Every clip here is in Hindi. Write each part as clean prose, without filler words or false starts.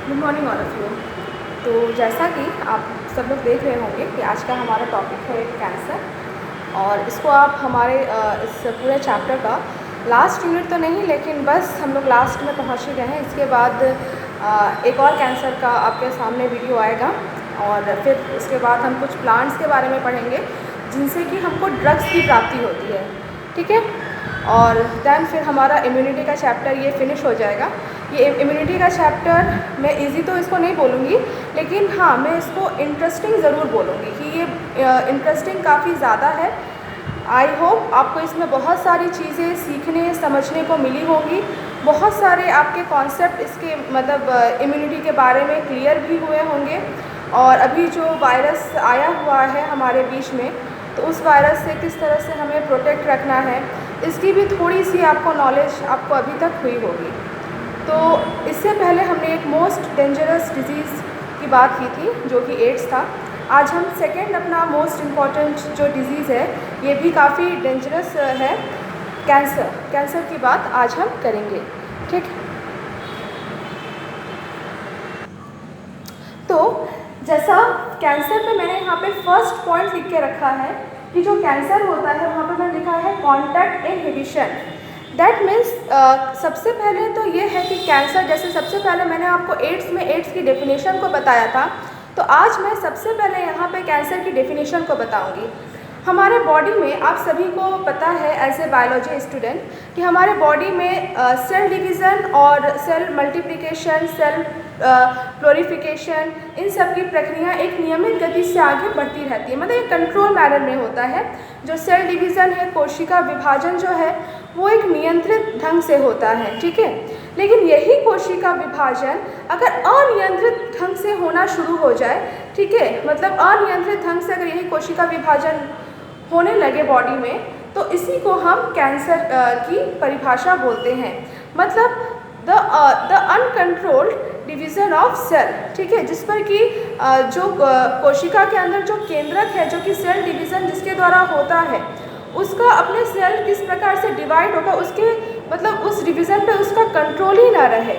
Good morning all of you. तो जैसा कि आप सब लोग देख रहे होंगे कि आज का हमारा टॉपिक है कैंसर, और इसको आप हमारे इस पूरे चैप्टर का लास्ट यूनिट तो नहीं, लेकिन बस हम लोग लास्ट में पहुंच ही गए हैं। इसके बाद एक और कैंसर का आपके सामने वीडियो आएगा, और फिर उसके बाद हम कुछ प्लांट्स के बारे में पढ़ेंगे जिनसे कि हमको ड्रग्स की प्राप्ति होती है, ठीक है। और दैन फिर हमारा इम्यूनिटी का चैप्टर ये फिनिश हो जाएगा। ये इम्यूनिटी का चैप्टर मैं इजी तो इसको नहीं बोलूँगी, लेकिन हाँ मैं इसको इंटरेस्टिंग ज़रूर बोलूँगी कि ये इंटरेस्टिंग काफ़ी ज़्यादा है। आई होप आपको इसमें बहुत सारी चीज़ें सीखने समझने को मिली होंगी, बहुत सारे आपके कॉन्सेप्ट इसके मतलब इम्यूनिटी के बारे में क्लियर भी हुए होंगे। और अभी जो वायरस आया हुआ है हमारे बीच में, तो उस वायरस से किस तरह से हमें प्रोटेक्ट रखना है, इसकी भी थोड़ी सी आपको नॉलेज आपको अभी तक हुई होगी। तो इससे पहले हमने एक मोस्ट डेंजरस डिज़ीज़ की बात की थी जो कि एड्स था। आज हम सेकेंड अपना मोस्ट इम्पॉर्टेंट जो डिज़ीज़ है, ये भी काफ़ी डेंजरस है, कैंसर। कैंसर की बात आज हम करेंगे, ठीक। तो जैसा कैंसर पे मैंने यहाँ पे फर्स्ट पॉइंट लिख के रखा है कि जो कैंसर होता है वहाँ पे मैंने लिखा है कॉन्टैक्ट इनहिबिशन। दैट मीन्स सबसे पहले तो ये है कि कैंसर, जैसे सबसे पहले मैंने आपको एड्स की डेफिनेशन को बताया था, तो आज मैं सबसे पहले यहाँ पे कैंसर की डेफिनेशन को बताऊँगी। हमारे बॉडी में आप सभी को पता है एज ए बायोलॉजी स्टूडेंट कि हमारे बॉडी में सेल डिवीज़न और सेल मल्टीप्लिकेशन, सेल प्लोरिफिकेशन, इन सब की प्रक्रिया एक नियमित गति से आगे बढ़ती रहती है, मतलब एक कंट्रोल मैनर में होता है। जो सेल डिवीज़न है, कोशिका विभाजन जो है, वो एक नियंत्रित ढंग से होता है, ठीक है। लेकिन यही कोशिका विभाजन अगर अनियंत्रित ढंग से होना शुरू हो जाए, ठीक है, मतलब अनियंत्रित ढंग से अगर यही कोशिका विभाजन होने लगे बॉडी में, तो इसी को हम कैंसर की परिभाषा बोलते हैं। मतलब the uncontrolled division of cell, ठीक है, जिस पर कि जो कोशिका के अंदर जो केंद्रक है, जो कि सेल डिवीज़न जिसके द्वारा होता है, उसका अपने सेल किस प्रकार से डिवाइड होगा, उसके मतलब उस डिवीज़न पे उसका कंट्रोल ही ना रहे,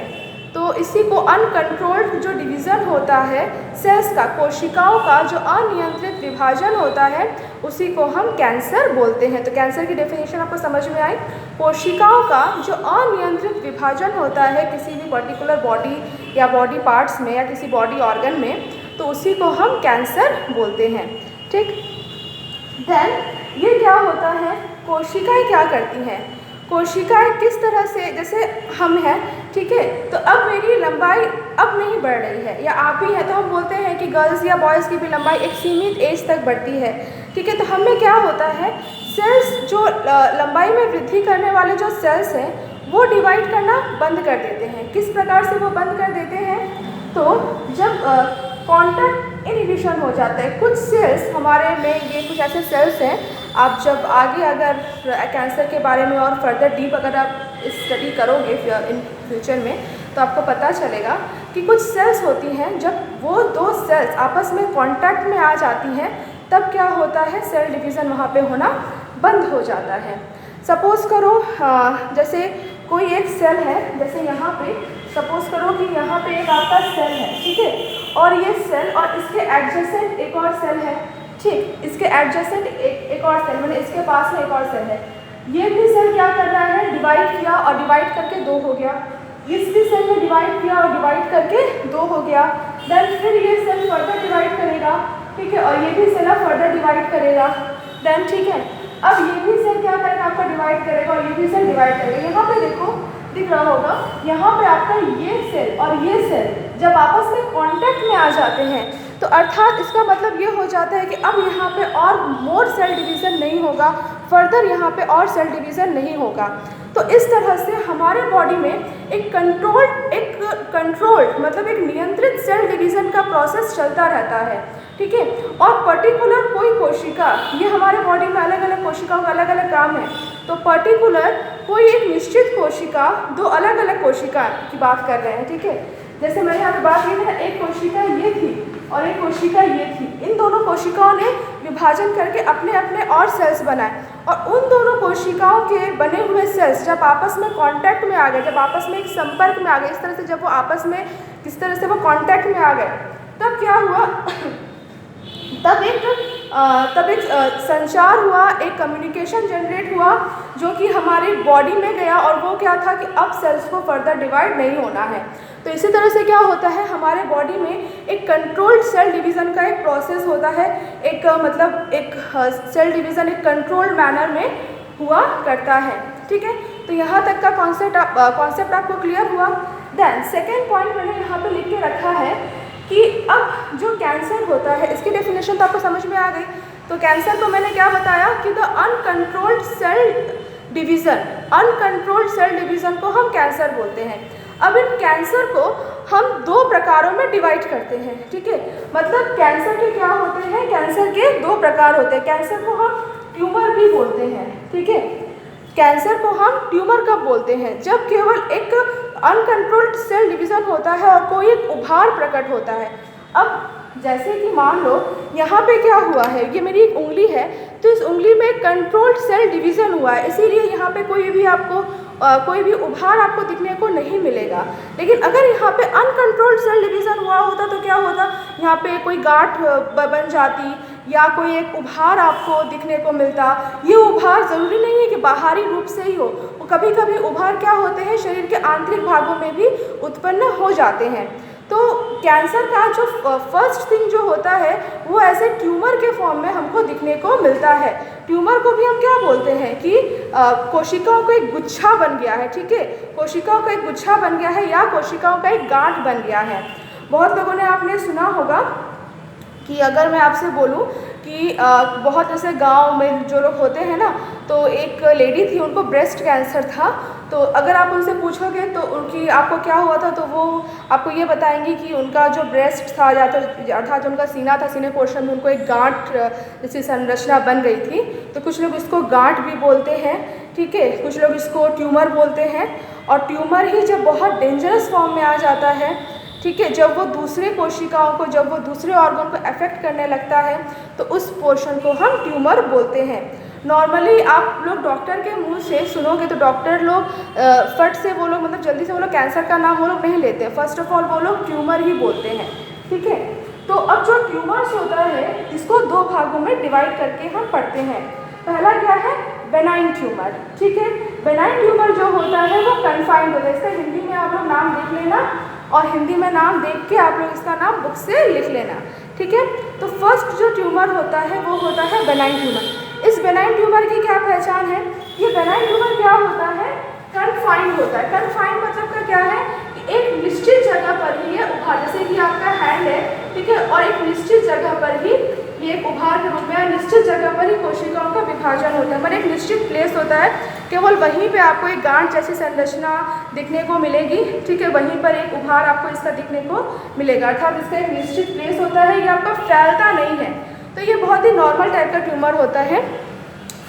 तो इसी को अनकंट्रोल्ड जो डिवीज़न होता है सेल्स का, कोशिकाओं का जो अनियंत्रित विभाजन होता है, उसी को हम कैंसर बोलते हैं। तो कैंसर की डेफिनेशन आपको समझ में आई। कोशिकाओं का जो अनियंत्रित विभाजन होता है किसी भी पर्टिकुलर बॉडी या बॉडी पार्ट्स में या किसी बॉडी ऑर्गन में, तो उसी को हम कैंसर बोलते हैं, ठीक। देन ये क्या होता है, कोशिकाएं क्या करती हैं, कोशिकाएं किस तरह से, जैसे हम हैं, ठीक है, तो अब मेरी लंबाई अब नहीं बढ़ रही है, या आप ही हैं तो हम बोलते हैं कि गर्ल्स या बॉयज़ की भी लंबाई एक सीमित एज तक बढ़ती है, ठीक है। तो हमें क्या होता है, सेल्स जो लंबाई में वृद्धि करने वाले जो सेल्स हैं वो डिवाइड करना बंद कर देते हैं। किस प्रकार से वो बंद कर देते हैं, तो जब कॉन्टैक्ट इनहिबिशन हो जाता है, कुछ सेल्स हमारे में, ये कुछ ऐसे सेल्स हैं, आप जब आगे अगर कैंसर के बारे में और फर्दर डीप अगर आप स्टडी करोगे इन फ्यूचर में, तो आपको पता चलेगा कि कुछ सेल्स होती हैं, जब वो दो सेल्स आपस में कांटेक्ट में आ जाती हैं, तब क्या होता है, सेल डिवीज़न वहाँ पे होना बंद हो जाता है। सपोज़ करो जैसे कोई एक सेल है, जैसे यहाँ पे सपोज़ करो कि यहाँ पे एक आपका सेल है, ठीक है, और ये सेल और इसके एडजेसेंट एक और सेल है, ठीक, इसके एडजेसेंट एक और सेल, मतलब इसके पास में एक और सेल है। ये भी सेल क्या कर रहा है, डिवाइड किया और डिवाइड करके 2 हो गया, इस भी सेल में डिवाइड किया और डिवाइड करके 2 हो गया। देन फिर ये सेल फर्दर डिवाइड करेगा, ठीक है, और ये भी सेल फर्दर डिवाइड करेगा। देन ठीक है, अब ये भी सेल क्या करेगा, आपका डिवाइड करेगा और ये भी सेल डिवाइड करेगा। यहाँ पे देखो दिख रहा होगा, यहाँ पे आपका ये सेल और ये सेल जब आपस में कांटेक्ट में आ जाते हैं, तो अर्थात इसका मतलब ये हो जाता है कि अब यहाँ पे और मोर सेल डिवीज़न नहीं होगा, फर्दर यहाँ पे और सेल डिवीज़न नहीं होगा। तो इस तरह से हमारे बॉडी में एक कंट्रोल्ड मतलब एक नियंत्रित सेल डिवीज़न का प्रोसेस चलता रहता है, ठीक है। और पर्टिकुलर कोई कोशिका, ये हमारे बॉडी में अलग अलग कोशिकाओं का अलग अलग काम है, तो पर्टिकुलर कोई एक निश्चित कोशिका, 2 अलग अलग कोशिका की बात कर रहे हैं, ठीक है। जैसे मैंने यहाँ पे बात की थी ना, एक कोशिका ये थी और एक कोशिका ये थी। इन दोनों कोशिकाओं ने विभाजन करके अपने अपने और सेल्स बनाए, और उन दोनों कोशिकाओं के बने हुए सेल्स जब आपस में कांटेक्ट में आ गए, जब आपस में एक संपर्क में आ गए, इस तरह से जब वो आपस में किस तरह से वो कांटेक्ट में आ गए, तब क्या हुआ तब एक संचार हुआ, एक कम्युनिकेशन जनरेट हुआ जो कि हमारी बॉडी में गया, और वो क्या था कि अब सेल्स को फर्दर डिवाइड नहीं होना है। तो इसी तरह से क्या होता है, हमारे बॉडी में एक कंट्रोल्ड सेल डिवीज़न का एक प्रोसेस होता है, एक सेल डिवीज़न एक कंट्रोल्ड मैनर में हुआ करता है। ठीक है, तो यहाँ तक का कॉन्सेप्ट आपको क्लियर हुआ। देन सेकेंड पॉइंट मैंने यहाँ पे लिख के रखा है कि अब जो कैंसर होता है, इसकी डेफिनेशन तो आपको समझ में आ गई। तो कैंसर को मैंने क्या बताया कि द अनकंट्रोल्ड सेल डिवीज़न को हम कैंसर बोलते हैं। अब इन कैंसर को हम दो प्रकारों में डिवाइड करते हैं। ठीक है, मतलब कैंसर के क्या होते हैं, कैंसर के दो प्रकार होते हैं। कैंसर को हम ट्यूमर भी बोलते हैं। ठीक है, कैंसर को हम ट्यूमर कब बोलते हैं, जब केवल एक अनकंट्रोल्ड सेल डिवीज़न होता है और कोई एक उभार प्रकट होता है। अब जैसे कि मान लो यहाँ पे क्या हुआ है, ये मेरी एक उंगली है, तो इस उंगली में कंट्रोल्ड सेल डिवीज़न हुआ है, इसीलिए यहाँ पे कोई भी उभार आपको दिखने को नहीं मिलेगा। लेकिन अगर यहाँ पे अनकंट्रोल्ड सेल डिवीज़न हुआ होता तो क्या होता, यहाँ पे कोई गांठ बन जाती या कोई एक उभार आपको दिखने को मिलता। ये उभार ज़रूरी नहीं है कि बाहरी रूप से ही हो, वो कभी कभी उभार क्या होते हैं, शरीर के आंतरिक भागों में भी उत्पन्न हो जाते हैं। तो कैंसर का जो फर्स्ट थिंग जो होता है वो ऐसे ट्यूमर के फॉर्म में हमको दिखने को मिलता है। ट्यूमर को भी हम क्या बोलते हैं कि कोशिकाओं का एक गुच्छा बन गया है। ठीक है, कोशिकाओं का एक गुच्छा बन गया है या कोशिकाओं का एक गांठ बन गया है। बहुत लोगों ने आपने सुना होगा कि अगर मैं आपसे बोलूं कि बहुत ऐसे गांव में जो लोग होते हैं ना, तो एक लेडी थी, उनको ब्रेस्ट कैंसर था। तो अगर आप उनसे पूछोगे तो उनकी आपको क्या हुआ था, तो वो आपको ये बताएंगी कि उनका जो ब्रेस्ट था अर्थात जो उनका सीना था, सीने पोर्शन में उनको एक गांठ जैसी संरचना बन गई थी। तो कुछ लोग इसको गांठ भी बोलते हैं। ठीक है, कुछ लोग इसको ट्यूमर बोलते हैं। और ट्यूमर ही जब बहुत डेंजरस फॉर्म में आ जाता है, ठीक है, जब वो दूसरे कोशिकाओं को, जब वो दूसरे ऑर्गन को अफेक्ट करने लगता है, तो उस पोर्शन को हम ट्यूमर बोलते हैं। नॉर्मली आप लोग डॉक्टर के मुंह से सुनोगे तो डॉक्टर लोग फट से वो लोग मतलब जल्दी से वो लोग कैंसर का नाम वो लोग नहीं लेते हैं। फर्स्ट ऑफ ऑल वो लोग ट्यूमर ही बोलते हैं। ठीक है, तो अब जो ट्यूमर्स होता है इसको दो भागों में डिवाइड करके हम पढ़ते हैं। पहला क्या है, बेनाइन ट्यूमर। ठीक है, बेनाइन ट्यूमर जो होता है वो कन्फाइंड होता है। इसका हिंदी में आप लोग नाम देख लेना और हिंदी में नाम देख के आप लोग इसका नाम बुक से लिख लेना। ठीक है, तो फर्स्ट जो ट्यूमर होता है वो होता है बेनाइन ट्यूमर। इस बेनाइन ट्यूमर की क्या पहचान है, ये बेनाइन ट्यूमर क्या होता है, कन्फाइंड होता है। कन्फाइंड मतलब का क्या है कि एक निश्चित जगह पर ही ये उभार, जैसे कि आपका हैंड है, ठीक है, और एक निश्चित जगह पर ही ये एक उभार के रूप में निश्चित जगह पर ही कोशिकाओं का विभाजन होता है। मतलब एक निश्चित प्लेस होता है, केवल वहीं पे आपको एक गांठ जैसी संरचना दिखने को मिलेगी। ठीक है, वहीं पर एक उभार आपको इसका दिखने को मिलेगा, अर्थात इसका एक निश्चित प्लेस होता है, ये आपका फैलता नहीं है। तो ये बहुत ही नॉर्मल टाइप का ट्यूमर होता है।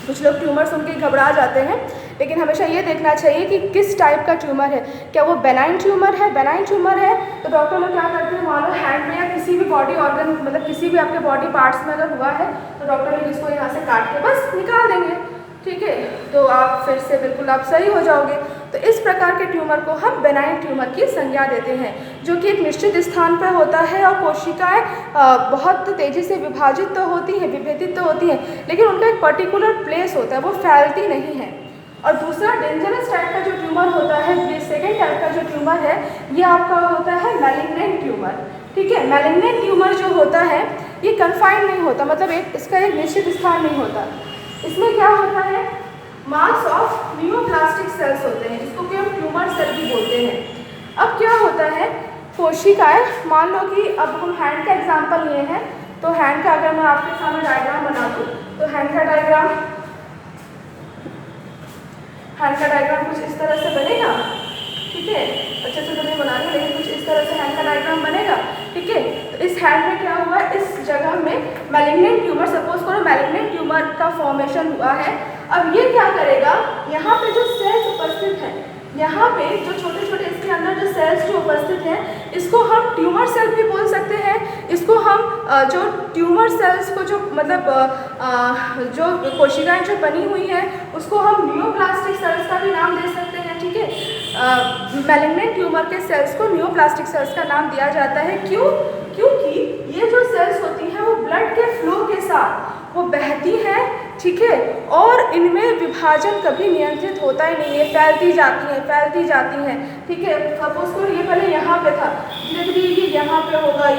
कुछ लोग ट्यूमर सुन के घबरा जाते हैं, लेकिन हमेशा ये देखना चाहिए कि किस टाइप का ट्यूमर है। क्या वो बेनाइन ट्यूमर है? बेनाइन ट्यूमर है तो डॉक्टर लोग क्या करते हैं, मान लो हैंड में या किसी भी बॉडी ऑर्गन मतलब किसी भी आपके बॉडी पार्ट्स में अगर हुआ है तो डॉक्टर लोग इसको यहाँ से काट के बस निकाल देंगे। ठीक है, तो आप फिर से बिल्कुल आप सही हो जाओगे। तो इस प्रकार के ट्यूमर को हम बेनाइन ट्यूमर की संज्ञा देते हैं, जो कि एक निश्चित स्थान पर होता है और कोशिकाएं बहुत तेज़ी से विभाजित तो होती हैं, विभेदित तो होती हैं, लेकिन उनका एक पर्टिकुलर प्लेस होता है, वो फैलती नहीं है। और दूसरा डेंजरस टाइप का जो ट्यूमर होता है, ये सेकेंड टाइप का जो ट्यूमर है, ये आपका होता है मैलिग्नेंट ट्यूमर। ठीक है, मैलिग्नेंट ट्यूमर जो होता है ये कन्फाइंड नहीं होता, मतलब इसका एक निश्चित स्थान नहीं होता। इसमें क्या होता है, मास ऑफ न्यूप्लास्टिक सेल्स होते हैं, जिसको कि हम ट्यूमर सेल भी बोलते हैं। अब क्या होता है, कोशिकाएं, मान लो कि अब हम हैंड का एग्जांपल लिए हैं, तो हैंड का अगर मैं आपके सामने डायग्राम बना दूँ तो हैंड का डायग्राम कुछ इस तरह से बनेगा। ठीक है, अच्छे से तो नहीं बनाएंगे, लेकिन कुछ इस तरह से हैंड का डायग्राम बनेगा। ठीक है, तो इस हैंड में क्या हुआ, इस जगह में मैलिग्नेंट ट्यूमर, सपोज करो मैलिग्नेंट ट्यूमर का फॉर्मेशन हुआ है। अब ये क्या करेगा, यहाँ पे जो सेल्स उपस्थित है, यहाँ पे जो छोटे छोटे इसके के अंदर जो सेल्स जो उपस्थित हैं इसको हम ट्यूमर सेल भी बोल सकते हैं। इसको हम जो ट्यूमर सेल्स को जो मतलब जो कोशिकाएं जो बनी हुई हैं उसको हम न्यूप्लास्टिक सेल्स का भी नाम दे सकते हैं। ठीक है, मैलिग्नेंट ट्यूमर के सेल्स को न्यूप्लास्टिक सेल्स का नाम दिया जाता है। क्यों? क्योंकि ये जो सेल्स होती हैं वो ब्लड के फ्लो के साथ वो बहती हैं, ठीक है, और इनमें विभाजन कभी नियंत्रित होता ही नहीं है, फैलती जाती हैं, ठीक है। सपोज करो ये पहले यहाँ पे था, धीरे धीरे ये यहाँ पे होगा,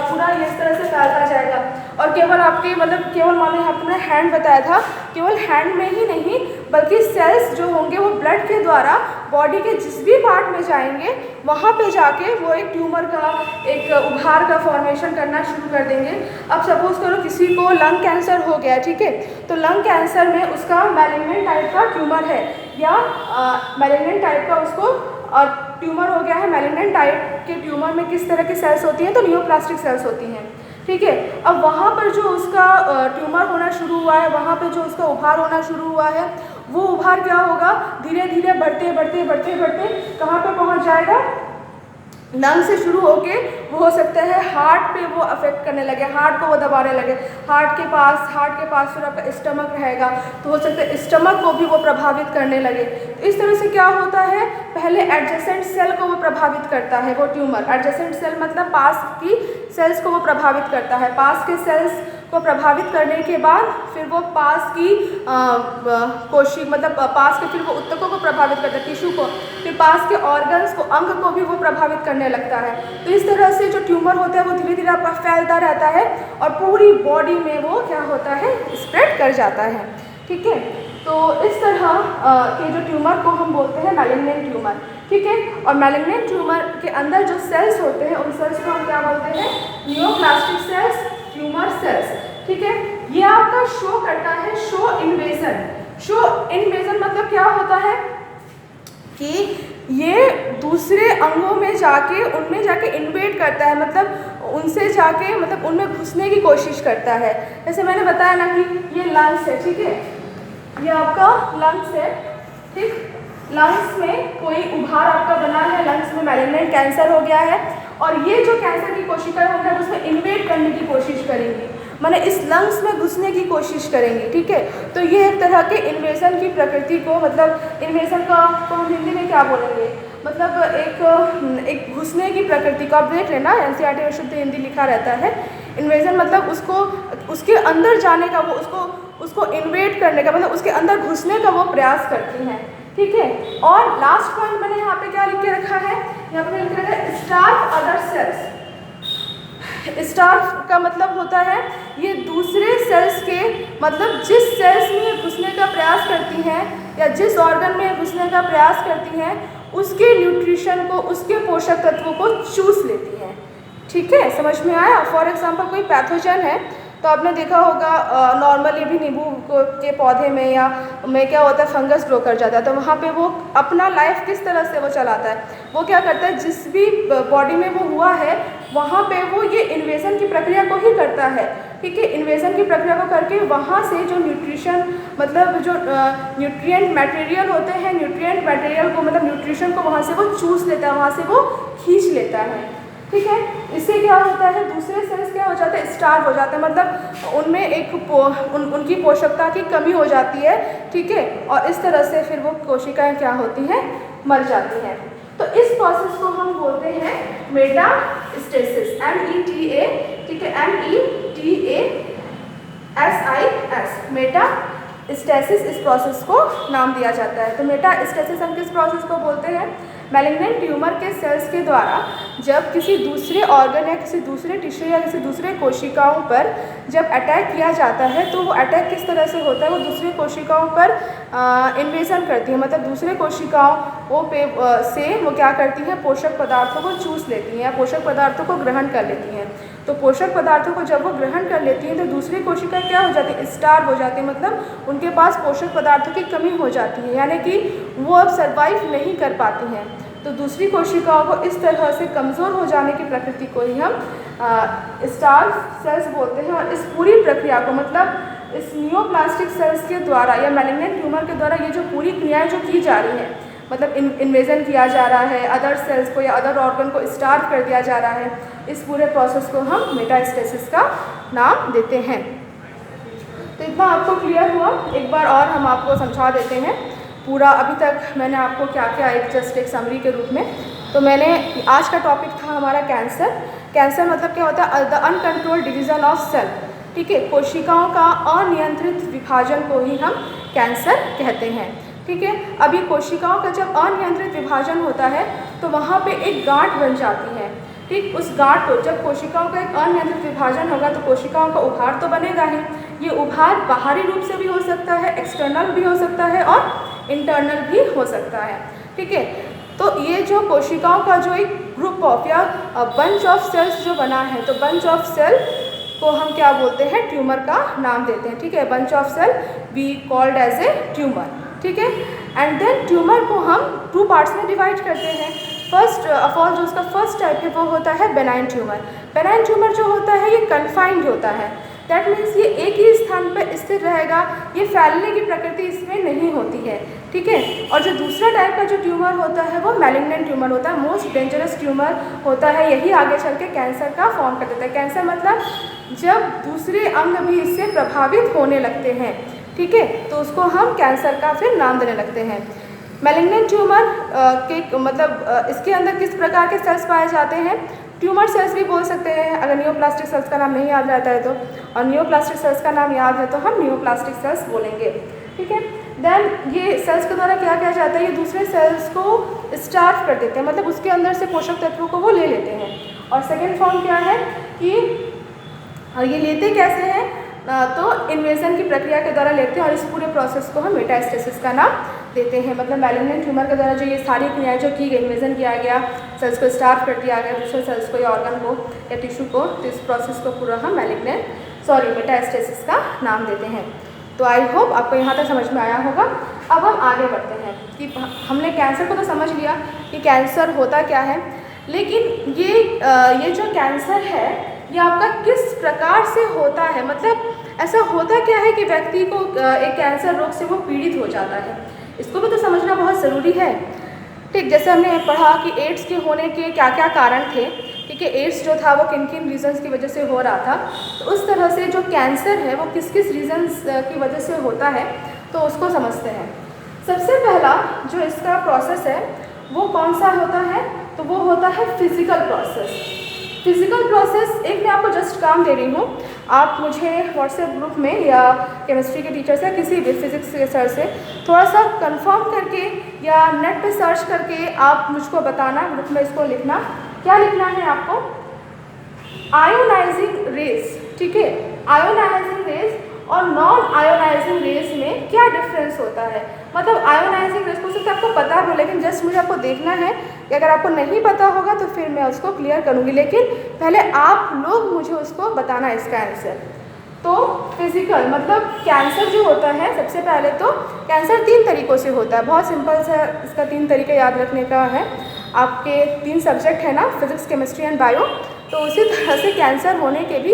पूरा इस तरह से फैलता जाएगा। और केवल आपके मतलब केवल मान लो आपने हैंड बताया था, केवल हैंड में ही नहीं बल्कि सेल्स जो होंगे वो ब्लड के द्वारा बॉडी के जिस भी पार्ट में जाएंगे वहाँ पे जाके वो एक ट्यूमर का एक उभार का फॉर्मेशन करना शुरू कर देंगे। अब सपोज करो किसी को लंग कैंसर हो गया, ठीक है, तो लंग कैंसर में उसका मैलिग्नेंट टाइप का ट्यूमर है या मैलिग्नेंट टाइप का उसको ट्यूमर हो गया है। मैलिग्नेंट टाइप के ट्यूमर में किस तरह की सेल्स होती हैं? तो न्यूप्लास्टिक सेल्स होती हैं, ठीक है। अब वहाँ पर जो उसका ट्यूमर होना शुरू हुआ है, वहाँ पर जो उसका उभार होना शुरू हुआ है, वो उभार क्या होगा? धीरे धीरे बढ़ते कहाँ पे पहुँच जाएगा? लंग से शुरू होके वो हो सकता है हार्ट पे वो अफेक्ट करने लगे, हार्ट को वो दबाने लगे, हार्ट के पास फिर आपका स्टमक रहेगा, तो हो सकता है स्टमक को भी वो प्रभावित करने लगे। तो इस तरह से क्या होता है, पहले एडजेसेंट सेल को वो प्रभावित करता है, वो ट्यूमर एडजेसेंट सेल मतलब पास की सेल्स को वो प्रभावित करता है। पास के सेल्स को प्रभावित करने के बाद फिर वो पास की पास के फिर वो ऊतकों को प्रभावित करता है, टिश्यू को, फिर पास के ऑर्गन्स को, अंग को भी वो प्रभावित करने लगता है। तो इस तरह से जो ट्यूमर होता है वो धीरे धीरे आपका फैलता रहता है और पूरी बॉडी में वो क्या होता है? स्प्रेड कर जाता है, ठीक है। तो इस तरह के जो ट्यूमर को हम बोलते हैं मैलिग्नेंट ट्यूमर, ठीक है। और मैलिग्नेंट ट्यूमर के अंदर जो सेल्स होते हैं उन सेल्स को हम क्या बोलते हैं? न्यूप्लास्टिक सेल्स, ट्यूमर सेल्स, ठीक है। ये आपका शो करता है शो इन्वेजन। शो इन्वेजन मतलब क्या होता है कि ये दूसरे अंगों में जाके उनमें जाके इन्वेड करता है, मतलब उनसे जाके मतलब उनमें घुसने की कोशिश करता है। जैसे मैंने बताया ना कि ये लंग्स है, ठीक है, ये आपका लंग्स है, ठीक। लंग्स में कोई उभार आपका बना है, लंग्स में मैलिग्नेंट कैंसर हो गया है और ये जो कैंसर की कोशिकाएं होंगी उसमें इन्वेड करने की कोशिश करेंगी, माने इस लंग्स में घुसने की कोशिश करेंगी, ठीक है। तो ये एक तरह के इन्वेजन की प्रकृति को, मतलब इन्वेजन का को हम हिंदी में क्या बोलेंगे, मतलब एक घुसने की प्रकृति को। आप देख लेना एनसीईआरटी में शुद्ध हिंदी लिखा रहता है। इन्वेजन मतलब उसको उसके अंदर जाने का, वो उसको इन्वेड करने का, मतलब उसके अंदर घुसने का वो प्रयास करती हैं, ठीक है। और लास्ट पॉइंट मैंने यहाँ पे क्या लिख के रखा है, यहाँ पे लिख के रखा है स्टार्व अदर सेल्स। स्टार्व का मतलब होता है ये दूसरे सेल्स के, मतलब जिस सेल्स में ये घुसने का प्रयास करती हैं या जिस ऑर्गन में घुसने का प्रयास करती हैं उसके न्यूट्रिशन को, उसके पोषक तत्वों को चूस लेती हैं, ठीक है। समझ में आया? फॉर एग्जांपल कोई पैथोजन है तो आपने देखा होगा नॉर्मली भी नींबू के पौधे में या में क्या होता है, फंगस ग्रो कर जाता है, तो वहाँ पे वो अपना लाइफ किस तरह से वो चलाता है, वो क्या करता है, जिस भी बॉडी में वो हुआ है वहाँ पे वो ये इन्वेजन की प्रक्रिया को ही करता है, ठीक है। इन्वेजन की प्रक्रिया को करके वहाँ से जो न्यूट्रिशन, मतलब जो न्यूट्रिएंट मटेरियल होते हैं, न्यूट्रिएंट मटेरियल को मतलब न्यूट्रिशन को वहाँ से वो चूस लेता है, वहाँ से वो खींच लेता है, ठीक है। इससे क्या होता है, दूसरे सेल्स क्या हो जाते हैं, स्टार्व हो जाते हैं, मतलब उनमें एक उनकी पोषकता की कमी हो जाती है, ठीक है। और इस तरह से फिर वो कोशिकाएं क्या होती हैं, मर जाती हैं। तो इस प्रोसेस को हम बोलते हैं मेटास्टेसिस, META, ठीक है, METASIS, मेटास्टेसिस इस प्रोसेस को नाम दिया जाता है। तो मेटास्टेसिस हम किस प्रोसेस को बोलते हैं? मैलिग्नेंट ट्यूमर के सेल्स के द्वारा जब किसी दूसरे ऑर्गन या किसी दूसरे टिश्यू या किसी दूसरे कोशिकाओं पर जब अटैक किया जाता है तो वो अटैक किस तरह से होता है, वो दूसरी कोशिकाओं पर इन्वेजन करती है, मतलब दूसरे कोशिकाओं पे से वो क्या करती हैं, पोषक पदार्थों को चूस लेती हैं या पोषक पदार्थों को ग्रहण कर लेती हैं। तो पोषक पदार्थों को जब वो ग्रहण कर लेती हैं तो दूसरी कोशिका क्या हो जाती है, स्टार्व हो जाती है, मतलब उनके पास पोषक पदार्थों की कमी हो जाती है, यानी कि वो अब सर्वाइव नहीं कर पाती हैं। तो दूसरी कोशिकाओं को इस तरह से कमज़ोर हो जाने की प्रकृति को ही हम स्टार्व सेल्स बोलते हैं। और इस पूरी प्रक्रिया को, मतलब इस न्यूप्लास्टिक सेल्स के द्वारा या मैलिग्नेंट ट्यूमर के द्वारा ये जो पूरी क्रियाएं जो की जा रही हैं, मतलब इन्वेजन किया जा रहा है, अदर सेल्स को या अदर ऑर्गन को स्टार्व कर दिया जा रहा है, इस पूरे प्रोसेस को हम मेटास्टेसिस का नाम देते हैं। तो इतना आपको क्लियर हुआ। एक बार और हम आपको समझा देते हैं पूरा। अभी तक मैंने आपको क्या क्या जस्ट एक समरी के रूप में, तो मैंने आज का टॉपिक था हमारा कैंसर। कैंसर मतलब क्या होता है? The uncontrolled division of cell. ठीक है, कोशिकाओं का अनियंत्रित विभाजन को ही हम कैंसर कहते हैं। ठीक है, अब ये कोशिकाओं का जब अनियंत्रित विभाजन होता है तो वहाँ पे एक गांठ बन जाती है। ठीक, उस गांठ को जब कोशिकाओं का एक अनियंत्रित विभाजन होगा तो कोशिकाओं का उभार तो बनेगा ही। ये उभार बाहरी रूप से भी हो सकता है, एक्सटर्नल भी हो सकता है और इंटरनल भी हो सकता है। ठीक है, तो ये जो कोशिकाओं का जो एक ग्रुप ऑफ या बंच ऑफ सेल्स जो बना है, तो बंच ऑफ सेल को हम क्या बोलते हैं? ट्यूमर का नाम देते हैं। ठीक है, bunch of cell be called as a tumour. ठीक है, एंड देन ट्यूमर को हम 2 पार्ट्स में डिवाइड करते हैं। फर्स्ट ऑफ ऑल जो उसका फर्स्ट टाइप है वो होता है बेनाइन ट्यूमर। बेनाइन ट्यूमर जो होता है ये कन्फाइंड होता है, दैट मीन्स ये एक ही स्थान पर स्थिर रहेगा, ये फैलने की प्रकृति इसमें नहीं होती है। ठीक है, और जो दूसरा टाइप का जो ट्यूमर होता है वो मैलिग्नेंट ट्यूमर होता है, मोस्ट डेंजरस ट्यूमर होता है। यही आगे चल के कैंसर का फॉर्म कर देता है। कैंसर मतलब जब दूसरे अंग भी इससे प्रभावित होने लगते हैं। ठीक है, तो उसको हम कैंसर का फिर नाम देने लगते हैं। मैलिग्नेंट ट्यूमर के मतलब इसके अंदर किस प्रकार के सेल्स पाए जाते हैं? ट्यूमर सेल्स भी बोल सकते हैं अगर नियोप्लास्टिक सेल्स का नाम नहीं याद रहता है तो, और नियोप्लास्टिक सेल्स का नाम याद है तो हम नियोप्लास्टिक सेल्स बोलेंगे। ठीक है, देन ये सेल्स के द्वारा क्या किया जाता है? ये दूसरे सेल्स को स्टार्व कर देते हैं, मतलब उसके अंदर से पोषक तत्वों को वो ले लेते हैं। और सेकेंड फॉर्म क्या है कि ये लेते कैसे हैं? तो इन्वेजन की प्रक्रिया के द्वारा लेते हैं और इस पूरे प्रोसेस को हम मेटास्टेसिस का नाम देते हैं। मतलब मैलिग्नेंट ट्यूमर के द्वारा जो ये सारी क्रियाएं जो की गई, इन्वेजन किया गया, सेल्स को स्टार्व कर दिया गया दूसरे सेल्स को या ऑर्गन को या टिश्यू को, तो इस प्रोसेस को पूरा हम मेटास्टेसिस का नाम देते हैं। तो आई होप आपको यहाँ तक समझ में आया होगा। अब हम आगे बढ़ते हैं कि हमने कैंसर को तो समझ लिया कि कैंसर होता क्या है, लेकिन ये जो कैंसर है ये आपका किस प्रकार से होता है? मतलब ऐसा होता क्या है कि व्यक्ति को एक कैंसर रोग से वो पीड़ित हो जाता है? इसको भी तो समझना बहुत ज़रूरी है। ठीक, जैसे हमने पढ़ा कि एड्स के होने के क्या क्या कारण थे। ठीक है, एड्स जो था वो किन किन रीजंस की वजह से हो रहा था, तो उस तरह से जो कैंसर है वो किस किस रीजंस की वजह से होता है, तो उसको समझते हैं। सबसे पहला जो इसका प्रोसेस है वो कौन सा होता है? तो वो होता है फिजिकल प्रोसेस। फिजिकल प्रोसेस एक मैं आपको जस्ट काम दे रही हूँ, आप मुझे व्हाट्सएप ग्रुप में या केमिस्ट्री के टीचर से किसी भी फिजिक्स के सर से थोड़ा सा कंफर्म करके या नेट पे सर्च करके आप मुझको बताना, ग्रुप में इसको लिखना। क्या लिखना है आपको? Ionizing rays. ठीक है, आयोनाइजिंग रेज और नॉन आयोनाइजिंग रेज में क्या डिफरेंस होता है? मतलब आयोनाइजिंग रेज को सिर्फ आपको पता हो, लेकिन जस्ट मुझे आपको देखना है कि अगर आपको नहीं पता होगा तो फिर मैं उसको क्लियर करूँगी, लेकिन पहले आप लोग मुझे उसको बताना इसका आंसर। तो फिजिकल मतलब कैंसर जो होता है, सबसे पहले तो कैंसर 3 तरीक़ों से होता है। बहुत सिंपल सा इसका 3 तरीके याद रखने का है। आपके 3 सब्जेक्ट है ना, फिजिक्स, केमिस्ट्री एंड बायो, तो उसी तरह से कैंसर होने के भी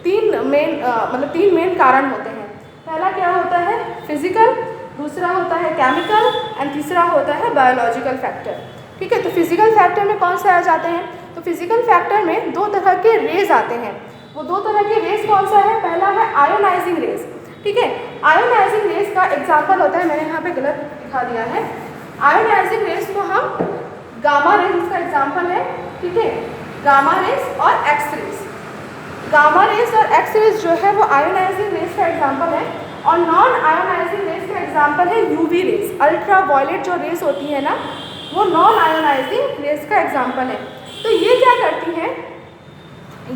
3 मेन कारण होते हैं। पहला क्या होता है? फिजिकल, दूसरा होता है केमिकल एंड तीसरा होता है बायोलॉजिकल फैक्टर। ठीक है, तो फिजिकल फैक्टर में कौन से आ जाते हैं? तो फिजिकल फैक्टर में 2 तरह के रेज आते हैं। वो 2 तरह के रेज कौन सा है? पहला है आयोनाइजिंग रेज। ठीक है, आयोनाइजिंग रेज का एग्जाम्पल होता है, मैंने यहाँ पे गलत दिखा दिया है। आयोनाइजिंग रेज को हम गामा रेज इसका एग्जाम्पल है। ठीक है, गामा रेज और एक्स रेज। गामा रेज और एक्स रेज जो है वो आयोनाइजिंग रेज का एग्जाम्पल है, और नॉन आयोनाइजिंग रेज का एग्जाम्पल है यूवी रेज। अल्ट्रा वायलेट जो रेज होती है ना, वो नॉन आयोनाइजिंग रेज का एग्जाम्पल है। तो ये क्या करती हैं?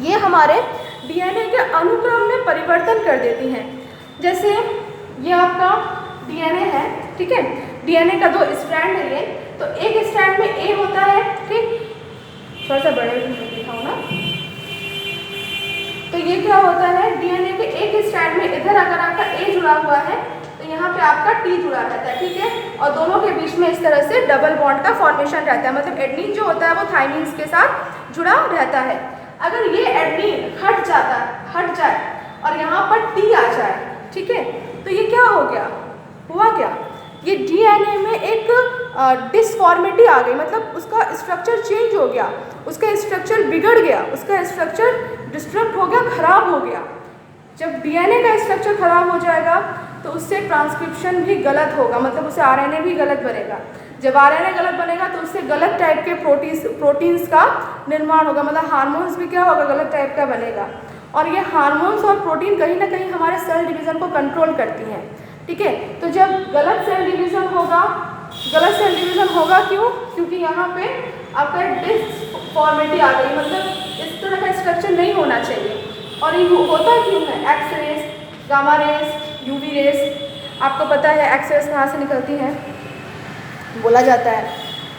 ये हमारे डीएनए के अनुक्रम में परिवर्तन कर देती हैं। जैसे ये आपका डीएनए है, ठीक है, डीएनए का 2 स्ट्रैंड है ये, तो एक स्ट्रैंड में ए होता है, ठीक, थोड़ा सा बड़े दिखाओ ना। तो ये क्या होता है? डीएनए के एक स्ट्रैंड में इधर अगर आपका ए जुड़ा हुआ है तो यहाँ पे आपका टी जुड़ा रहता है, ठीक है, और दोनों के बीच में इस तरह से डबल बॉन्ड का फॉर्मेशन रहता है। मतलब एडेनिन जो होता है वो थाइमिन्स के साथ जुड़ा रहता है। अगर ये एडेनिन हट जाए और यहाँ पर टी आ जाए, ठीक है, तो ये क्या हो गया? हुआ क्या? ये डीएनए में एक डिसफॉर्मिटी आ गई, मतलब उसका स्ट्रक्चर चेंज हो गया, उसका स्ट्रक्चर बिगड़ गया, उसका स्ट्रक्चर डिस्ट्रक्ट हो गया, खराब हो गया। जब डीएनए का स्ट्रक्चर खराब हो जाएगा तो उससे ट्रांसक्रिप्शन भी गलत होगा, मतलब उससे आरएनए भी गलत बनेगा। जब आरएनए गलत बनेगा तो उससे गलत टाइप के प्रोटीन्स का निर्माण होगा, मतलब हार्मोन्स भी क्या होगा, गलत टाइप का बनेगा। और ये हार्मोन्स और प्रोटीन कहीं ना कहीं हमारे सेल डिवीज़न को कंट्रोल करती हैं, ठीक है। तो जब गलत सेल डिवीज़न होगा, गलत सेल डिवीज़न होगा क्यों? क्योंकि यहाँ पे आपका डिसफॉर्मिटी आ गई, मतलब इस तरह का स्ट्रक्चर नहीं होना चाहिए। और ये होता क्यों है? X rays, gamma rays, UV rays. आपको पता है एक्स रेस कहाँ से निकलती हैं? बोला जाता है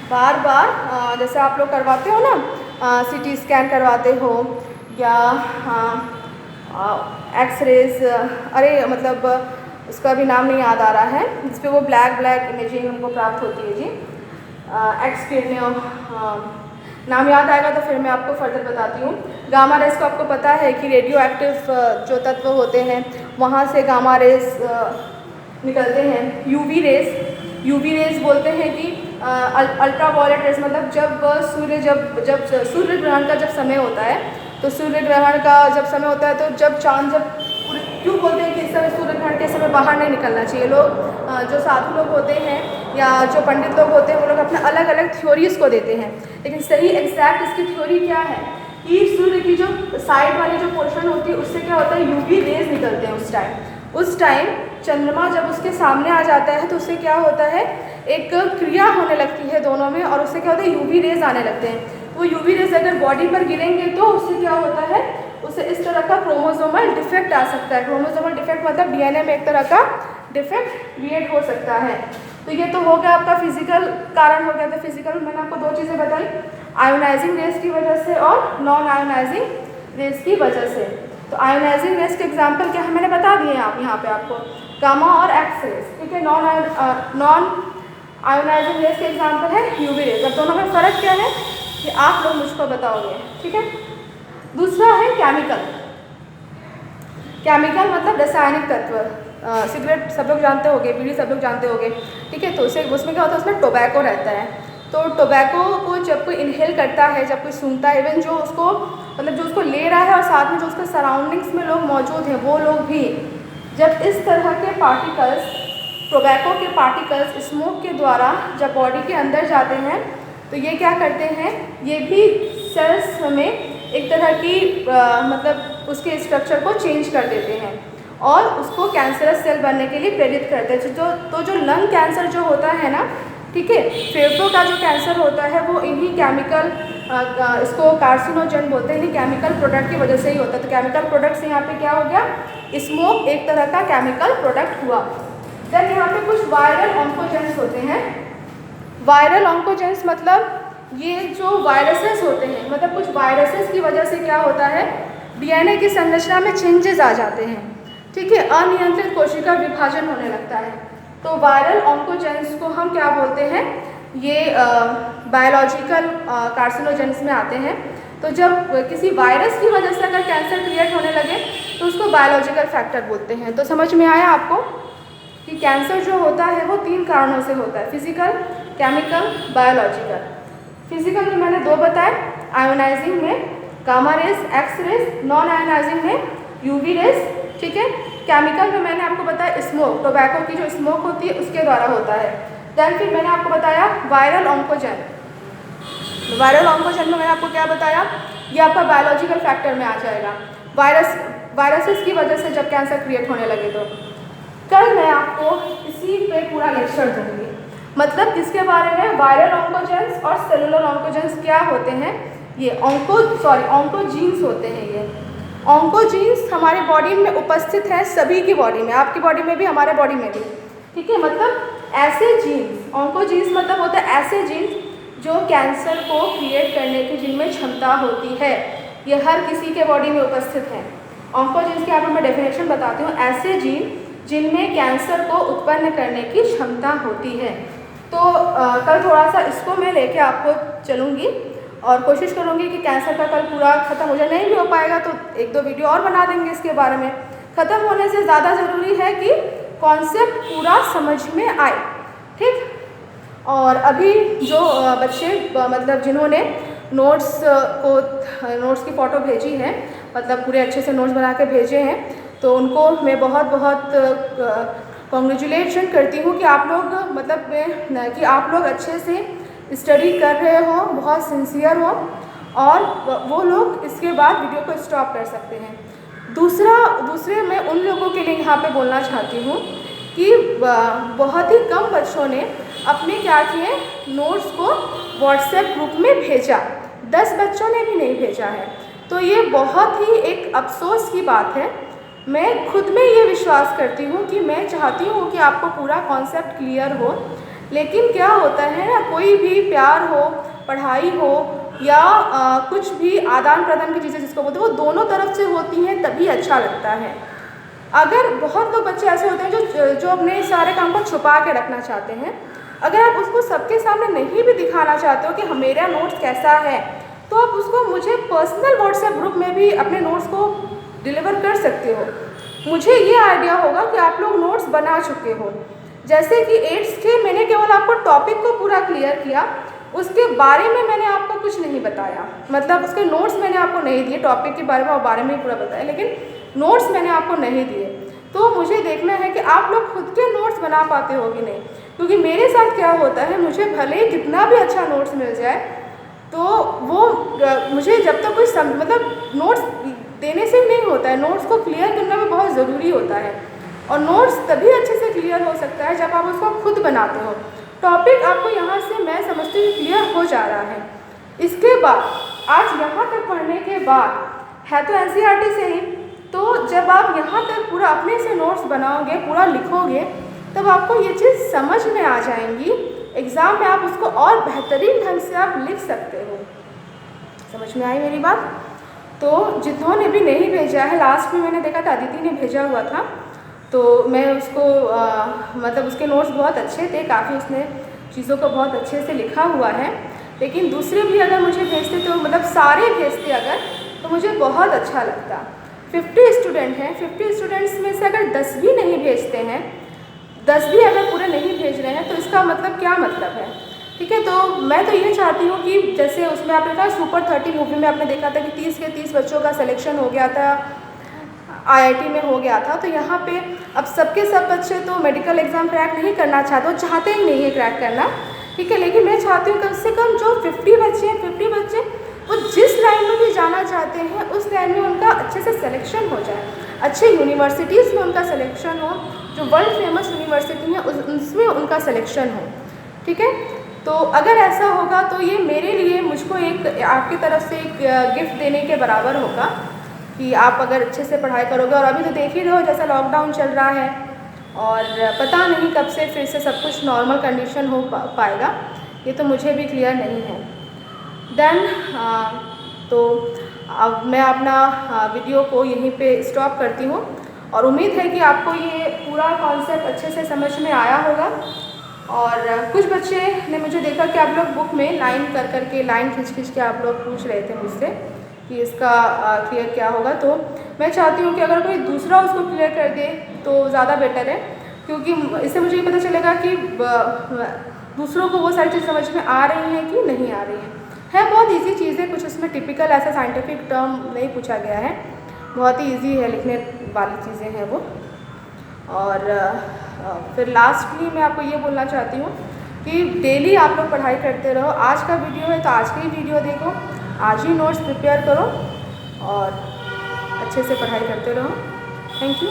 बार बार जैसे आप लोग करवाते हो ना, सीटी स्कैन करवाते हो या एक्स रेस, अरे मतलब उसका भी नाम नहीं याद आ रहा है, जिस पे वो ब्लैक इमेजिंग उनको प्राप्त होती है जी, एक्सक्रीनियो, नाम याद आएगा तो फिर मैं आपको फर्दर बताती हूँ। गामा रेस को आपको पता है कि रेडियो एक्टिव जो तत्व होते हैं वहाँ से गामा रेस निकलते हैं। यूवी रेस बोलते हैं कि अल्ट्रा वायलेट रेस, मतलब जब सूर्य ग्रहण का जब समय होता है, तो सूर्य ग्रहण का जब समय होता है तो जब चांद जब पूरे, क्यों बोलते हैं कि इस समय सूर्य ग्रहण के समय बाहर नहीं निकलना चाहिए। लोग जो साधु लोग होते हैं या जो पंडित लोग होते हैं वो लोग अपने अलग अलग थ्योरीज को देते हैं, लेकिन सही एग्जैक्ट इसकी थ्योरी क्या है कि सूर्य की जो साइड वाली जो पोर्शन होती है उससे क्या होता है, यूवी रेज निकलते हैं। उस टाइम चंद्रमा जब उसके सामने आ जाता है तो उससे क्या होता है, एक क्रिया होने लगती है दोनों में, और उससे क्या होता है, यूवी रेज आने लगते हैं। तो यूवी रेज अगर बॉडी पर गिरेंगे तो उससे क्या होता है, उससे इस तरह का क्रोमोसोमल डिफेक्ट आ सकता है। क्रोमोसोमल डिफेक्ट मतलब डीएनए में एक तरह का डिफेक्ट क्रिएट हो सकता है। तो ये तो हो गया आपका फिजिकल कारण हो गया। तो फिजिकल मैंने आपको दो चीज़ें बताई, आयोनाइजिंग रेस की वजह से और नॉन आयोनाइजिंग रेस की वजह से। तो आयोनाइजिंग रेस के एग्जाम्पल क्या है मैंने बता दिए हैं आप यहाँ पे आपको, गामा और एक्स रेस, ठीक है। नॉन आयोनाइजिंग रेस के एग्जाम्पल है यूवी रेस। अब दोनों में फ़र्क क्या है कि आप लोग मुझको बताओगे, ठीक है। दूसरा है केमिकल मतलब रासायनिक तत्व। सिगरेट सब लोग जानते होंगे, बीड़ी सब लोग जानते होंगे, ठीक है। तो उसमें क्या होता है, उसमें टोबैको रहता है। तो टोबैको को जब कोई इनहेल करता है, जब कोई सूंघता है, इवन जो उसको ले रहा है और साथ में जो उसके सराउंडिंग्स में लोग मौजूद हैं वो लोग भी, जब इस तरह के पार्टिकल्स, टोबैको के पार्टिकल्स स्मोक के द्वारा जब बॉडी के अंदर जाते हैं तो ये क्या करते हैं, ये भी सेल्स में एक तरह की मतलब उसके स्ट्रक्चर को चेंज कर देते हैं और उसको कैंसरस सेल बनने के लिए प्रेरित करते हैं। तो जो लंग कैंसर जो होता है ना, ठीक है, फेफड़ों का जो कैंसर होता है वो इन्हीं केमिकल, इसको कार्सिनोजन बोलते हैं, इन्हीं केमिकल प्रोडक्ट की वजह से ही होता है। तो केमिकल प्रोडक्ट्स यहाँ पे क्या हो गया, स्मोक एक तरह का केमिकल प्रोडक्ट हुआ। देन यहाँ पे कुछ वायरल ऑन्कोजेंस होते हैं। वायरल ऑन्कोजेंस मतलब ये जो वायरसेस होते हैं, मतलब कुछ वायरसेस की वजह से क्या होता है, डीएनए की संरचना में चेंजेस आ जाते हैं, ठीक है, अनियंत्रित कोशिका विभाजन होने लगता है। तो वायरल ऑन्कोजेंस को हम क्या बोलते हैं, ये बायोलॉजिकल कार्सिनोजेंस में आते हैं। तो जब किसी वायरस की वजह से अगर कैंसर क्रिएट होने लगे तो उसको बायोलॉजिकल फैक्टर बोलते हैं। तो समझ में आया आपको कि कैंसर जो होता है वो 3 कारणों से होता है, फिजिकल, केमिकल, बायोलॉजिकल। फिजिकल में मैंने 2 बताए, आयोनाइजिंग में gamma rays, X rays, non ionizing में यूवी रेस, ठीक है। केमिकल में मैंने आपको बताया स्मोक, टोबैको की जो स्मोक होती है उसके द्वारा होता है। देन फिर मैंने आपको बताया वायरल ऑन्कोजन। वायरल ऑन्कोजन में मैंने आपको क्या बताया, ये आपका बायोलॉजिकल फैक्टर में आ जाएगा। वायरसेस की वजह से जब कैंसर क्रिएट होने लगे तो कल मैं आपको इसी पे पूरा लेक्चर दूंगी, मतलब किसके बारे में, वायरल ऑन्कोजेंस और सेलुलर ऑन्कोजेंस क्या होते हैं। ये ऑन्कोजीन्स होते हैं। ये ऑन्कोजीन्स हमारी बॉडी में उपस्थित है, सभी की बॉडी में, आपकी बॉडी में भी, हमारे बॉडी में भी, ठीक है। मतलब ऐसे जीन्स, ऑन्कोजीन्स मतलब होता है ऐसे जीन्स जो कैंसर को क्रिएट करने की जिनमें क्षमता होती है, ये हर किसी के बॉडी में उपस्थित हैं। ऑन्कोजीन्स की आपको मैं डेफिनेशन बताती हूँ, ऐसे जीन जिनमें कैंसर को उत्पन्न करने की क्षमता होती है। तो कल थोड़ा सा इसको मैं लेके आपको चलूँगी और कोशिश करूँगी कि कैंसर का कल पूरा ख़त्म हो जाए। नहीं भी हो पाएगा तो 1-2 वीडियो और बना देंगे इसके बारे में। ख़त्म होने से ज़्यादा ज़रूरी है कि कॉन्सेप्ट पूरा समझ में आए, ठीक। और अभी जो बच्चे मतलब जिन्होंने नोट्स की फ़ोटो भेजी है, मतलब पूरे अच्छे से नोट्स बना के भेजे हैं, तो उनको मैं बहुत बहुत कॉन्ग्रेचुलेशन करती हूँ कि आप लोग मतलब कि आप लोग अच्छे से स्टडी कर रहे हो, बहुत सिंसियर हो, और वो लोग इसके बाद वीडियो को स्टॉप कर सकते हैं। दूसरे मैं उन लोगों के लिए यहाँ पे बोलना चाहती हूँ कि बहुत ही कम बच्चों ने अपने क्या किए, नोट्स को व्हाट्सएप ग्रुप में भेजा, 10 बच्चों ने भी नहीं भेजा है। तो ये बहुत ही एक अफसोस की बात है। मैं खुद में ये विश्वास करती हूँ कि मैं चाहती हूँ कि आपको पूरा कॉन्सेप्ट क्लियर हो, लेकिन क्या होता है ना, कोई भी प्यार हो, पढ़ाई हो, या कुछ भी आदान प्रदान की चीज़ें जिसको बोलते हैं, वो दोनों तरफ से होती हैं तभी अच्छा लगता है। अगर बहुत लोग बच्चे ऐसे होते हैं जो अपने सारे काम को छुपा के रखना चाहते हैं, अगर आप उसको सबके सामने नहीं भी दिखाना चाहते हो कि मेरा नोट्स कैसा है, तो आप उसको मुझे पर्सनल व्हाट्सएप ग्रुप में भी अपने नोट्स को डिलीवर कर सकते हो। मुझे ये आइडिया होगा कि आप लोग नोट्स बना चुके हो। जैसे कि 8th के मैंने केवल आपको टॉपिक को पूरा क्लियर किया, उसके बारे में मैंने आपको कुछ नहीं बताया, मतलब उसके नोट्स मैंने आपको नहीं दिए, टॉपिक के बारे में और बारे में ही पूरा बताया, लेकिन नोट्स मैंने आपको नहीं दिए। तो मुझे देखना है कि आप लोग खुद के नोट्स बना पाते हो कि नहीं, क्योंकि मेरे साथ क्या होता है, मुझे भले कितना भी अच्छा नोट्स मिल जाए, तो वो मुझे जब तक कोई मतलब नोट्स देने से ही नहीं होता है, नोट्स को क्लियर करना भी बहुत ज़रूरी होता है, और नोट्स तभी अच्छे से क्लियर हो सकता है जब आप उसको खुद बनाते हो। टॉपिक आपको यहाँ से मैं समझती हूँ क्लियर हो जा रहा है। इसके बाद आज यहाँ तक पढ़ने के बाद है तो NCERT से ही, तो जब आप यहाँ तक पूरा अपने से नोट्स बनाओगे, पूरा लिखोगे, तब आपको ये चीज़ समझ में आ जाएंगी। एग्ज़ाम में आप उसको और बेहतरीन ढंग से आप लिख सकते हो। समझ में आई मेरी बात? तो जिन्होंने भी नहीं भेजा है, लास्ट में मैंने देखा था अदिति ने भेजा हुआ था, तो मैं उसको मतलब उसके नोट्स बहुत अच्छे थे, काफ़ी उसने चीज़ों को बहुत अच्छे से लिखा हुआ है। लेकिन दूसरे भी अगर मुझे भेजते, तो मतलब सारे भेजते अगर, तो मुझे बहुत अच्छा लगता। 50 स्टूडेंट हैं, 50 स्टूडेंट्स में से अगर 10 भी नहीं भेजते हैं, 10 भी अगर पूरे नहीं भेज रहे हैं, तो इसका मतलब क्या मतलब है? ठीक है, तो मैं तो ये चाहती हूँ कि जैसे उसमें आपने कहा सुपर 30 मूवी में आपने देखा था कि 30 के 30 बच्चों का सिलेक्शन हो गया था, IIT में हो गया था। तो यहाँ पे अब सबके सब बच्चे तो मेडिकल एग्ज़ाम क्रैक नहीं करना चाहते, वो चाहते ही नहीं है क्रैक करना, ठीक है, लेकिन मैं चाहती हूँ कम से कम जो 50 बच्चे हैं, 50 बच्चे वो जिस लाइन में भी जाना चाहते हैं, उस लाइन में उनका अच्छे से सिलेक्शन हो जाए, अच्छे यूनिवर्सिटीज़ में उनका सिलेक्शन हो, जो वर्ल्ड फेमस यूनिवर्सिटी है उसमें उनका सिलेक्शन हो। ठीक है, तो अगर ऐसा होगा तो ये मेरे लिए, मुझको एक आपकी तरफ से एक गिफ्ट देने के बराबर होगा कि आप अगर अच्छे से पढ़ाई करोगे। और अभी तो देख ही रहे हो जैसा लॉकडाउन चल रहा है, और पता नहीं कब से फिर से सब कुछ नॉर्मल कंडीशन हो पाएगा, ये तो मुझे भी क्लियर नहीं है। देन तो अब मैं अपना वीडियो को यहीं पे स्टॉप करती हूँ, और उम्मीद है कि आपको ये पूरा कॉन्सेप्ट अच्छे से समझ में आया होगा। और कुछ बच्चे ने मुझे देखा कि आप लोग बुक में लाइन कर के, लाइन खींच के आप लोग पूछ रहे थे मुझसे कि इसका क्लियर क्या होगा। तो मैं चाहती हूँ कि अगर कोई दूसरा उसको क्लियर कर दे तो ज़्यादा बेटर है, क्योंकि इससे मुझे ये पता चलेगा कि दूसरों को वो सारी चीज़ समझ में आ रही हैं कि नहीं आ रही है। बहुत इजी चीज़ है, कुछ इसमें टिपिकल ऐसा साइंटिफिक टर्म नहीं पूछा गया है, बहुत ही ईजी है, लिखने वाली चीज़ें हैं वो। और फिर लास्टली मैं आपको ये बोलना चाहती हूँ कि डेली आप लोग पढ़ाई करते रहो। आज का वीडियो है तो आज की ही वीडियो देखो, आज ही नोट्स प्रिपेयर करो और अच्छे से पढ़ाई करते रहो। Thank you.